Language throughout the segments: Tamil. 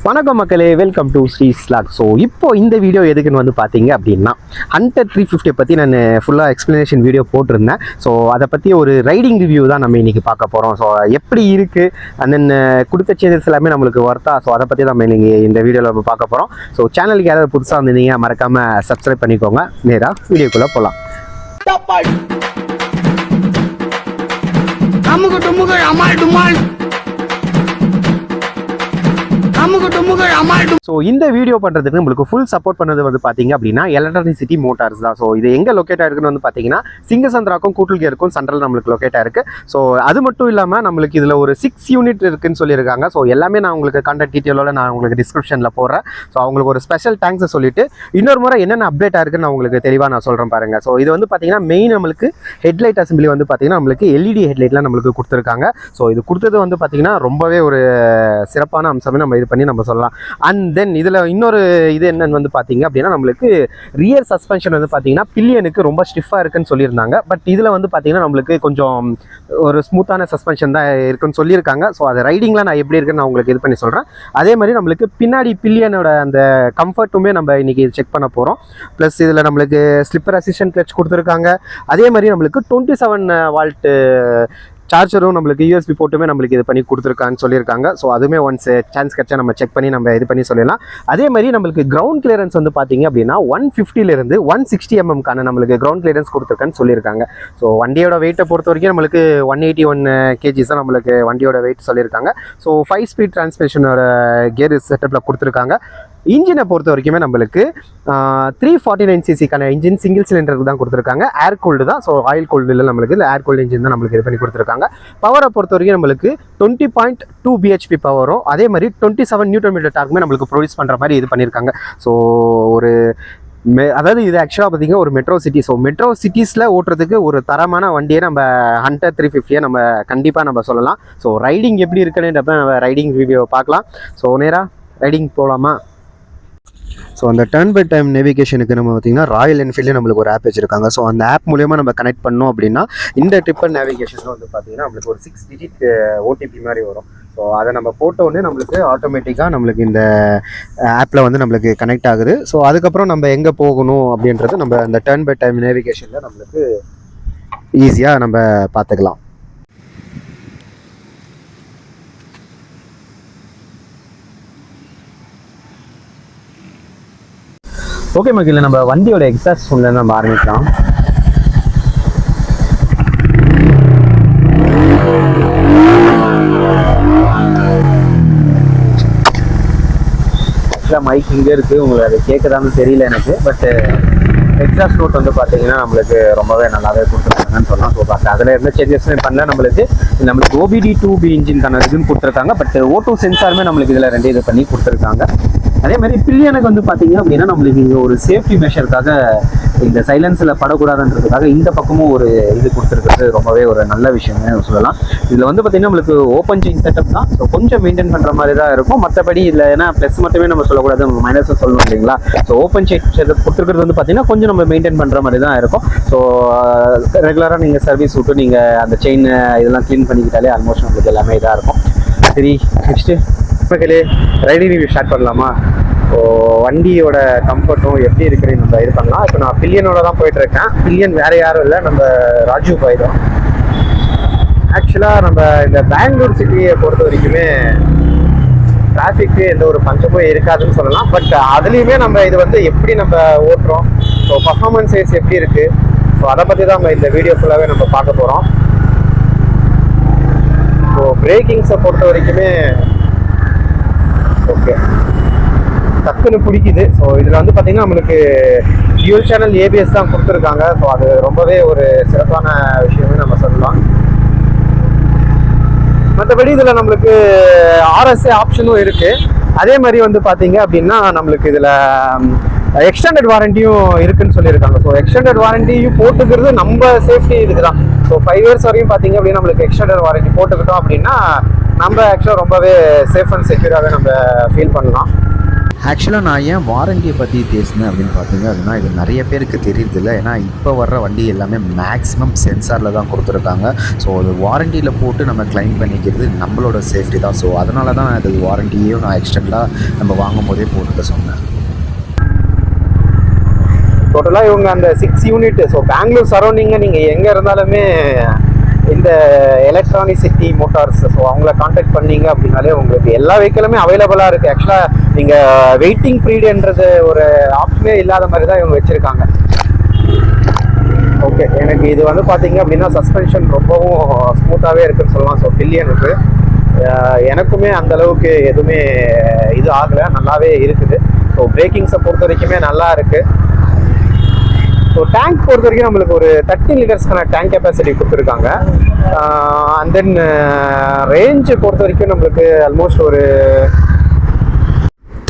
வணக்கம் மக்களே, welcome to Sri Slog. So இப்போ இந்த வீடியோ எதுக்குன்னு வந்து பார்த்தீங்க அப்படின்னா, ஹண்டர் 350 பற்றி நான் ஃபுல்லாக எக்ஸ்ப்ளனேஷன் வீடியோ போட்டிருந்தேன். ஸோ அதை பற்றி ஒரு ரைடிங் ரிவ்யூ தான் நம்ம இன்றைக்கி பார்க்க போகிறோம். ஸோ எப்படி இருக்குது அண்ட் தென் கொடுத்த சேஞ்சஸ் எல்லாமே நம்மளுக்கு ஒர்த்தா, ஸோ அதை பற்றி நம்ம இன்றைக்கி இந்த வீடியோவில் நம்ம பார்க்க போகிறோம். ஸோ சேனலுக்கு யாராவது புதுசாக வந்திருந்தீங்க மறக்காமல் சப்ஸ்கிரைப் பண்ணிக்கோங்க. நேராக வீடியோக்குள்ளே போகலாம். ஸோ இந்த வீடியோ பண்ணுறதுக்கு நம்மளுக்கு ஃபுல் சப்போர்ட் பண்ணது வந்து பார்த்தீங்க அப்படின்னா எலக்ட்ரானிசிட்டி மோட்டார்ஸ் தான். ஸோ இது எங்கே லொக்கேட் ஆயிருக்குன்னு வந்து பார்த்தீங்கன்னா சிங்கசந்திராக்கும் கூட்டுல்கேருக்கும் சென்ட்ரல் நம்மளுக்கு லொக்கேட் ஆயிருக்கு. ஸோ அது மட்டும் இல்லாமல் நம்மளுக்கு இதில் ஒரு 6 யூனிட் இருக்குன்னு சொல்லியிருக்காங்க. ஸோ எல்லாமே நான் உங்களுக்கு கான்டாக்ட் டீட்டெயிலோட நான் உங்களுக்கு டிஸ்கிரிப்ஷனில் போடுறேன். ஸோ அவங்களுக்கு ஒரு ஸ்பெஷல் தேங்க்ஸை சொல்லிட்டு இன்னொரு முறை என்னென்ன அப்டேட் ஆயிருக்குன்னு நான் உங்களுக்கு தெளிவாக நான் சொல்கிறேன் பாருங்கள். ஸோ இது வந்து பார்த்தீங்கன்னா மெயின் நம்மளுக்கு ஹெட்லைட் அசம்பிளி வந்து பார்த்தீங்கன்னா நம்மளுக்கு எல்இடி ஹெட்லைட்லாம் நம்மளுக்கு கொடுத்துருக்காங்க. ஸோ இது கொடுத்தது வந்து பார்த்தீங்கன்னா ரொம்பவே ஒரு சிறப்பான அம்சமே நம்ம இது பண்ணி நம்ம சொல்லலாம். அண்ட் தென் இதில் இன்னொரு இது என்னன்னு வந்து பார்த்தீங்க அப்படின்னா நம்மளுக்கு ரியர் சஸ்பென்ஷன் வந்து பார்த்தீங்கன்னா பில்லியனுக்கு ரொம்ப ஸ்டிஃபாக இருக்குன்னு சொல்லியிருந்தாங்க. பட் இதில் வந்து பார்த்தீங்கன்னா நம்மளுக்கு கொஞ்சம் ஒரு ஸ்மூத்தான சஸ்பென்ஷன் தான் இருக்குன்னு சொல்லியிருக்காங்க. ஸோ அது ரைடிங்லாம் நான் எப்படி இருக்குன்னு நான் உங்களுக்கு இது பண்ணி சொல்கிறேன். அதே மாதிரி நம்மளுக்கு பின்னாடி பில்லியனோட அந்த கம்ஃபர்ட்டுமே நம்ம இன்றைக்கி செக் பண்ண போகிறோம். ப்ளஸ் இதில் நம்மளுக்கு ஸ்லிப்பர் அசிஸ்டன்ட் கிளட்ச் கொடுத்துருக்காங்க. அதே மாதிரி நம்மளுக்கு 27 வால்ட்டு சார்ஜரும் நம்மளுக்கு யூஎஸ்பி போட்டுமே நம்மளுக்கு இது பண்ணி கொடுத்துருக்கான்னு சொல்லியிருக்காங்க. ஸோ அதுவுமே ஒன்ஸ் சான்ஸ் கிடைச்சா நம்ம செக் பண்ணி நம்ம இது பண்ணி சொல்லிடலாம். அதே மாதிரி நம்மளுக்கு கிரவுண்ட் கிளியரன்ஸ் வந்து பார்த்தீங்க அப்படின்னா 150லேருந்து 160 mm நம்மளுக்கு கிரவுண்ட் கிளியரன்ஸ் கொடுத்துருக்கான்னு சொல்லியிருக்காங்க. ஸோ வண்டியோட வெயிட்டை பொறுத்த வரைக்கும் நம்மளுக்கு 181 kgs தான் நம்மளுக்கு வண்டியோட வெயிட் சொல்லியிருக்காங்க. ஸோ 5 ஸ்பீட் டிரான்ஸ்மிஷனோட கியர் செட்டப்பில் கொடுத்துருக்காங்க. இன்ஜினை பொறுத்த வரைக்குமே நம்மளுக்கு 349cc இன்ஜின் சிங்கிள் சிலிண்டருக்கு தான் கொடுத்துருக்காங்க. ஏர் கூல்டு தான். ஸோ ஆயில் கூல்டு இல்லை, நம்மளுக்கு இல்லை ஏர் கூல்டு இன்ஜின் தான் நம்மளுக்கு இது பண்ணி கொடுத்துருக்காங்க. பவரை பொறுத்த வரைக்கும் நம்மளுக்கு 20.2 bhp பவரும் அதே மாதிரி 27 Nm டார்க்குமே நம்மளுக்கு ப்ரொடியூஸ் பண்ணுற மாதிரி இது பண்ணியிருக்காங்க. ஸோ ஒரு அதாவது இது ஆக்சுவலாக பார்த்தீங்கன்னா ஒரு மெட்ரோ சிட்டி. ஸோ மெட்ரோ சிட்டிஸில் ஓட்டுறதுக்கு ஒரு தரமான வண்டியை நம்ம ஹண்டர் 350 நம்ம கண்டிப்பாக நம்ம சொல்லலாம். ஸோ ரைடிங் எப்படி இருக்குன்றப்ப நம்ம ரைடிங் ரிவ்யூ பார்க்கலாம். ஸோ நேராக ரைடிங் போகலாமா? ஸோ அந்த டர்ன் பை டைம் நேவிகேஷனுக்கு நம்ம பார்த்திங்கன்னா ராயல் என்ஃபீல்டே நம்மளுக்கு ஒரு ஆப் வச்சுருக்காங்க. ஸோ அந்த ஆப் மூலியமாக நம்ம கனெக்ட் பண்ணோம் அப்படின்னா இந்த ட்ரிப்பர் நேவிகேஷனில் வந்து பார்த்திங்கன்னா நம்மளுக்கு ஒரு 6 digit ஓடிபி மாதிரி வரும். ஸோ அதை நம்ம போட்டோடனே நம்மளுக்கு ஆட்டோமேட்டிக்காக நம்மளுக்கு இந்த ஆப்பில் வந்து நம்மளுக்கு கனெக்ட் ஆகுது. ஸோ அதுக்கப்புறம் நம்ம எங்கே போகணும் அப்படின்றது நம்ம அந்த டர்ன் பை டைம் நேவிகேஷனில் நம்மளுக்கு ஈஸியாக நம்ம பார்த்துக்கலாம். ஓகே மக்களே, நம்ம வண்டியோட எக்ஸாஸ்ட் சவுண்ட்ல நம்ம ஆரம்பிக்கலாம். ஆக்சுவலாக மைக் இங்கே இருக்குது, உங்களுக்கு அது கேட்குதான்னு தெரியல எனக்கு. பட் எக்ஸாஸ்ட் நோட் வந்து பார்த்தீங்கன்னா நம்மளுக்கு ரொம்பவே நல்லாவே கொடுத்துருக்காங்கன்னு சொல்லலாம். ஸோ பட் அதில் எந்த சேஞ்சஸுமே பண்ணல. நம்மளுக்கு OBD2B இன்ஜின்கான இதுன்னு கொடுத்துருக்காங்க. பட் O2 சென்சாருமே நம்மளுக்கு இதில் 2 இது பண்ணி கொடுத்துருக்காங்க. அதே மாதிரி பில்லியனுக்கு வந்து பார்த்தீங்க அப்படின்னா நம்மளுக்கு இங்கே ஒரு சேஃப்டி மெஷருக்காக இந்த சைலன்ஸில் படக்கூடாதுன்றதுக்காக இந்த பக்கமும் ஒரு இது கொடுத்துருக்கிறது ரொம்பவே ஒரு நல்ல விஷயமே சொல்லலாம். இதில் வந்து பார்த்தீங்கன்னா நம்மளுக்கு ஓப்பன் செயின் செட்டப் தான். ஸோ கொஞ்சம் மெயின்டைன் பண்ணுற மாதிரி தான் இருக்கும். மற்றபடி இல்லை, ஏன்னா ப்ளஸ் மட்டுமே நம்ம சொல்லக்கூடாது, நம்ம மைனஸும் சொல்லணும் இல்லைங்களா. ஸோ ஓப்பன் செயின் செட்டப் கொடுத்துருக்கிறது வந்து பார்த்தீங்கன்னா கொஞ்சம் நம்ம மெயின்டைன் பண்ணுற மாதிரி தான் இருக்கும். ஸோ ரெகுலராக நீங்கள் சர்வீஸ் விட்டு நீங்கள் அந்த செயின் இதெல்லாம் க்ளீன் பண்ணிக்கிட்டாலே ஆல்மோஸ்ட் நம்மளுக்கு எல்லாமே இதாக இருக்கும். சரி, நெக்ஸ்ட்டு மக்களே ரைடிங் ரிவ்யூ ஸ்டார்ட் பண்ணலாமா? ஸோ வண்டியோட கம்ஃபர்ட்டும் எப்படி இருக்குன்னு நம்ம இது பண்ணலாம். இப்போ நான் பில்லியனோட தான் போயிட்டுருக்கேன். பில்லியன் வேறு யாரும் இல்லை, நம்ம ராஜீவ் பாய் தான். ஆக்சுவலாக நம்ம இந்த பெங்களூர் சிட்டியை பொறுத்த வரைக்குமே டிராஃபிக்கு எந்த ஒரு பஞ்சமும் இருக்காதுன்னு சொல்லலாம். பட் அதுலேயுமே நம்ம இது வந்து எப்படி நம்ம ஓட்டுறோம், ஸோ பர்ஃபார்மன்ஸ் வைஸ் எப்படி இருக்குது, ஸோ அதை பற்றி தான் நம்ம இந்த வீடியோ ஃபுல்லாகவே நம்ம பார்க்க போகிறோம். ஸோ பிரேக்கிங்ஸை பொறுத்த வரைக்குமே ஓகே, டக்குன்னு பிடிக்குது. ஸோ இதில் வந்து பார்த்தீங்கன்னா நம்மளுக்கு டியூல் சேனல் ABS தான் கொடுத்துருக்காங்க. ஸோ அது ரொம்பவே ஒரு சிறப்பான விஷயமே நம்ம சொல்லலாம். மற்றபடி இதில் நம்மளுக்கு RSA ஆப்ஷனும் இருக்குது. அதே மாதிரி வந்து பார்த்தீங்க அப்படின்னா நம்மளுக்கு இதில் எக்ஸ்டெண்டட் வாரண்டியும் இருக்குன்னு சொல்லியிருக்காங்க. ஸோ எக்ஸ்டெண்டட் வாரண்டியும் போட்டுக்கிறது நம்ம சேஃப்டி இதுக்கு தான். ஸோ 5 years வரையும் பார்த்தீங்க அப்படின்னா நம்மளுக்கு எக்ஸ்டெண்டட் வாரண்டி போட்டுக்கிட்டோம் அப்படின்னா நம்ம ஆக்சுவலாக ரொம்பவே சேஃப் அண்ட் செக்யூராகவே நம்ம ஃபீல் பண்ணலாம். ஆக்சுவலாக நான் ஏன் வாரண்டியை பற்றி பேசினேன் அப்படின்னு பார்த்தீங்க அப்படின்னா இது நிறைய பேருக்கு தெரியுதில்ல. ஏன்னா இப்போ வர்ற வண்டி எல்லாமே மேக்ஸிமம் சென்சாரில் தான் கொடுத்துருக்காங்க. ஸோ அது வாரண்டியில் போட்டு நம்ம கிளைம் பண்ணிக்கிறது நம்மளோட சேஃப்டி தான். ஸோ அதனால தான் அது வாரண்டியையும் நான் எக்ஸ்டெண்டாக நம்ம வாங்கும் போதே போட்டுக்க சொன்னேன். டோட்டலாக இவங்க அந்த 6 யூனிட், ஸோ பெங்களூர் சரௌண்டிங்கில் நீங்கள் எங்கே இருந்தாலுமே இந்த எலக்ட்ரானிக் சிட்டி மோட்டார்ஸ், ஸோ அவங்கள கான்டாக்ட் பண்ணீங்க அப்படின்னாலே உங்களுக்கு எல்லா வெஹிக்கிளுமே அவைலபிளாக இருக்குது. ஆக்சுவலாக நீங்கள் வெயிட்டிங் பீரியட்ன்றது ஒரு ஆப்ஷனே இல்லாத மாதிரி தான் இவங்க வச்சுருக்காங்க. ஓகே, எனக்கு இது வந்து பார்த்தீங்க அப்படின்னா சஸ்பென்ஷன் ரொம்பவும் ஸ்மூத்தாகவே இருக்குன்னு சொல்லலாம். ஸோ பில்லியனுக்கு எனக்குமே அந்தளவுக்கு எதுவுமே இது ஆகலை, நல்லாவே இருக்குது. ஸோ பிரேக்கிங்ஸை பொறுத்த வரைக்குமே நல்லா இருக்குது. ஸோ டேங்க் பொறுத்த வரைக்கும் நம்மளுக்கு ஒரு 30 லிட்டர்ஸ்க்கான டேங்க் கெப்பாசிட்டி கொடுத்துருக்காங்க. அண்ட் தென் ரேஞ்சு பொறுத்த வரைக்கும் நம்மளுக்கு ஆல்மோஸ்ட் ஒரு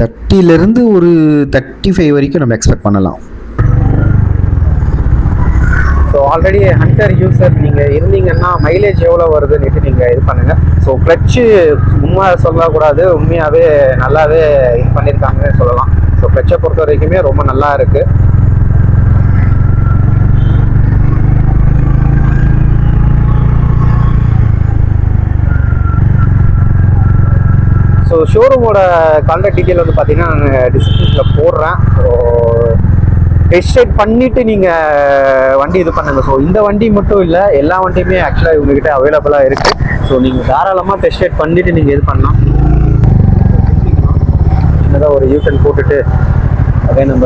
30லேருந்து ஒரு 35 வரைக்கும் நம்ம எக்ஸ்பெக்ட் பண்ணலாம். ஸோ ஆல்ரெடி ஹண்டர் யூசர் நீங்கள் இருந்தீங்கன்னா மைலேஜ் எவ்வளோ வருதுன்னுட்டு நீங்கள் இது பண்ணுங்கள். ஸோ கிளச்சு சும்மா சொல்லக்கூடாது, உண்மையாகவே நல்லாவே இது பண்ணியிருக்காங்கன்னு சொல்லலாம். ஸோ கிளச்சை பொறுத்த வரைக்குமே ரொம்ப நல்லா இருக்குது. ஸோ ஷோரூமோட கான்டாக்ட் டீட்டெயில் வந்து பார்த்தீங்கன்னா நான் டிஸ்கிரிப்ஷனில் போடுறேன். ஸோ டெஸ்ட் ரைட் பண்ணிவிட்டு நீங்கள் வண்டி இது பண்ணுங்கள். ஸோ இந்த வண்டி மட்டும் இல்லை, எல்லா வண்டியுமே ஆக்சுவலாக இவங்ககிட்ட அவைலபிளாக இருக்குது. ஸோ நீங்கள் தாராளமாக டெஸ்ட் ரைட் பண்ணிவிட்டு நீங்கள் இது பண்ணலாம். சின்னதாக ஒரு யூட்டன் போட்டுட்டு அதே நம்ம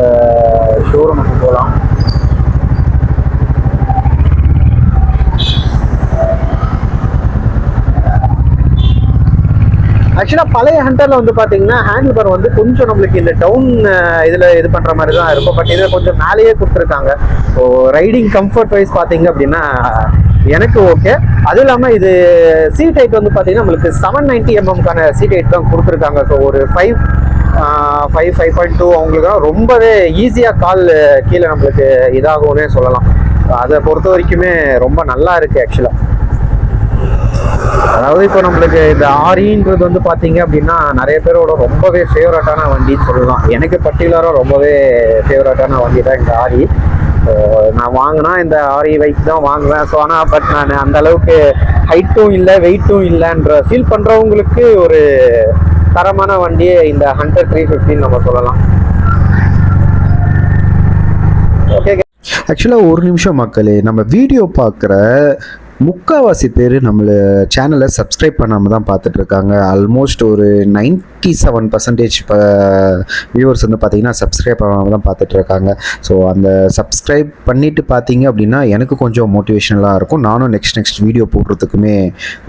ஷோரூமுக்கு போகலாம். ஆக்சுவலாக பழைய ஹண்டரில் வந்து பார்த்தீங்கன்னா ஹேண்டில் பார் வந்து கொஞ்சம் நம்மளுக்கு இந்த டவுன் இதில் இது பண்ணுற மாதிரி தான் இருக்கும். பட் இதில் கொஞ்சம் மேலேயே கொடுத்துருக்காங்க. ஸோ ரைடிங் கம்ஃபர்ட் வைஸ் பார்த்தீங்க அப்படின்னா எனக்கு ஓகே. அதுவும் இல்லாமல் இது சீட் ஹைட் வந்து பார்த்தீங்கன்னா நம்மளுக்கு 790 mm சீட் ஹைட் தான் கொடுத்துருக்காங்க. ஸோ ஒரு 5.2 அவங்களுக்கு ரொம்பவே ஈஸியாக கால் கீழே நம்மளுக்கு இதாகும்னே சொல்லலாம். அதை பொறுத்த வரைக்குமே ரொம்ப நல்லா இருக்குது ஆக்சுவலாக. அதாவது இப்போ நம்மளுக்கு இந்த ஆரின்றது வந்து பார்த்தீங்க அப்படின்னா நிறைய பேரோட ரொம்பவே ஃபேவரட்டான வண்டின்னு சொல்லலாம். எனக்கு பர்டிகுலராக ரொம்பவே ஃபேவரட்டான வண்டி தான் இந்த ஆரி. நான் வாங்கினா இந்த ஆரி பைக் தான் வாங்குவேன். ஸோ ஆனால் பட் நான் அந்த அளவுக்கு ஹைட்டும் இல்லை வெயிட்டும் இல்லைன்ற ஃபீல் பண்ணுறவங்களுக்கு ஒரு தரமான வண்டியே இந்த ஹண்டர் 350 நம்ம சொல்லலாம். ஓகே, ஆக்சுவலாக ஒரு நிமிஷம் மக்களே, நம்ம வீடியோ பார்க்குற முக்கால்வாசி பேர் நம்மளை சேனலை சப்ஸ்கிரைப் பண்ணாமல் தான் பார்த்துட்ருக்காங்க. ஆல்மோஸ்ட் ஒரு 97% வியூவர்ஸ் வந்து பார்த்திங்கன்னா சப்ஸ்கிரைப் பண்ணாமல் தான் பார்த்துட்ருக்காங்க. ஸோ அந்த சப்ஸ்கிரைப் பண்ணிவிட்டு பார்த்தீங்க அப்படின்னா எனக்கு கொஞ்சம் மோட்டிவேஷனலாக இருக்கும். நானும் நெக்ஸ்ட் வீடியோ போடுறதுக்குமே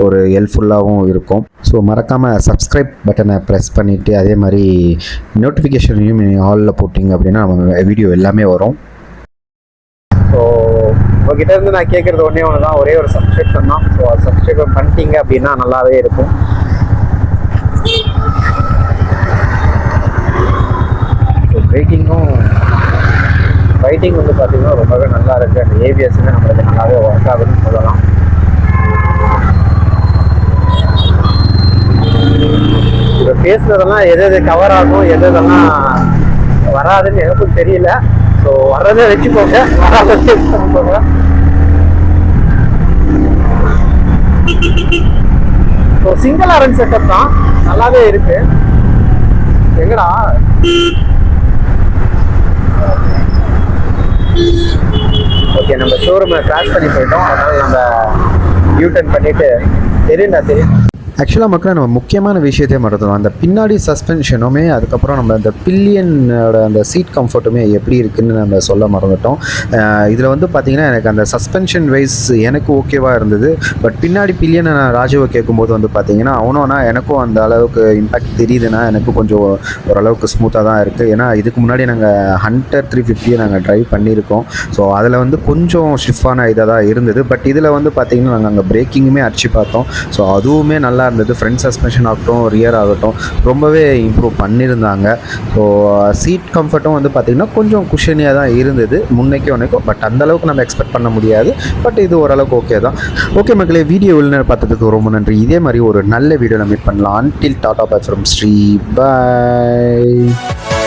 ஒரு ஹெல்ப்ஃபுல்லாகவும் இருக்கும். ஸோ மறக்காமல் சப்ஸ்கிரைப் பட்டனை ப்ரெஸ் பண்ணிவிட்டு அதே மாதிரி நோட்டிஃபிகேஷனையும் ஆலில் போட்டிங்க அப்படின்னா நம்ம வீடியோ எல்லாமே வரும். ஸோ உங்ககிட்ட இருந்து நான் கேட்குறது ஒன்றே ஒன்று தான், ஒரே ஒரு சப்ஸ்கிரிப்ஷன் தான். ஸோ அது சப்ஸ்கிரைப் பண்ணிட்டீங்க அப்படின்னா நல்லாவே இருக்கும். ஸோ பிரேக்கிங்கும் ரைட்டிங் வந்து பார்த்தீங்கன்னா ரொம்பவே நல்லா இருக்குது. அந்த ஏபிஎஸ்ஸுமே நம்மளுக்கு நல்லாவே ஒர்க் ஆகுதுன்னு சொல்லலாம். இப்போ பேசுனதெல்லாம் எது கவர் ஆகும் எதெல்லாம் வராதுன்னு எனக்கும் தெரியல. ஸோ வர்றதை வச்சுக்கோங்க, வராததை வச்சுக்கோங்க. ஸோ சிங்கிள் அரன் செட்டப் தான், நல்லாவே இருக்கு. எங்கடா ஓகே, நம்ம ஷோரூமை கிராஷ் பண்ணி போயிட்டோம். அதனால நம்ம யூட்டர்ன் பண்ணிட்டு தெரியும். ஆக்சுவலாக மக்கள் நம்ம முக்கியமான விஷயத்தையே மறந்துடும். அந்த பின்னாடி சஸ்பென்ஷனுமே அதுக்கப்புறம் நம்ம அந்த பில்லியனோட அந்த சீட் கம்ஃபர்ட்டுமே எப்படி இருக்குதுன்னு நம்ம சொல்ல மறந்துட்டோம். இதில் வந்து பார்த்திங்கன்னா எனக்கு அந்த சஸ்பென்ஷன் வைஸ் எனக்கு ஓகேவாக இருந்தது. பட் பின்னாடி பில்லியனை நான் ராஜுவை கேட்கும்போது வந்து பார்த்திங்கன்னா அவனோனா எனக்கும் அந்த அளவுக்கு இம்பேக்ட் தெரியுதுன்னா எனக்கு கொஞ்சம் ஓரளவுக்கு ஸ்மூத்தாக தான் இருக்குது. ஏன்னா இதுக்கு முன்னாடி நாங்கள் ஹண்டர் 350 நாங்கள் ட்ரைவ் பண்ணியிருக்கோம். ஸோ அதில் வந்து கொஞ்சம் ஸ்டிஃபான இதாக தான் இருந்தது. பட் இதில் வந்து பார்த்திங்கன்னா நாங்கள் அங்கே பிரேக்கிங்குமே அடிச்சு பார்த்தோம். ஸோ அதுவுமே நல்லா நல்லா இருந்தது. ஃப்ரண்ட் சஸ்பென்ஷன் ஆகட்டும், ரியர் ஆகட்டும் ரொம்பவே இம்ப்ரூவ் பண்ணியிருந்தாங்க. ஸோ சீட் கம்ஃபர்ட்டும் வந்து பார்த்திங்கன்னா கொஞ்சம் குஷனியாக தான் இருந்தது முன்னைக்கும். பட் அந்தளவுக்கு நம்ம எக்ஸ்பெக்ட் பண்ண முடியாது. பட் இது ஓரளவுக்கு ஓகே தான். ஓகே மக்களே, வீடியோ இவ்வளோ பார்த்ததுக்கு ரொம்ப நன்றி. இதே மாதிரி ஒரு நல்ல வீடியோவில் மீட் பண்ணலாம். Until tata bye from Sri. By.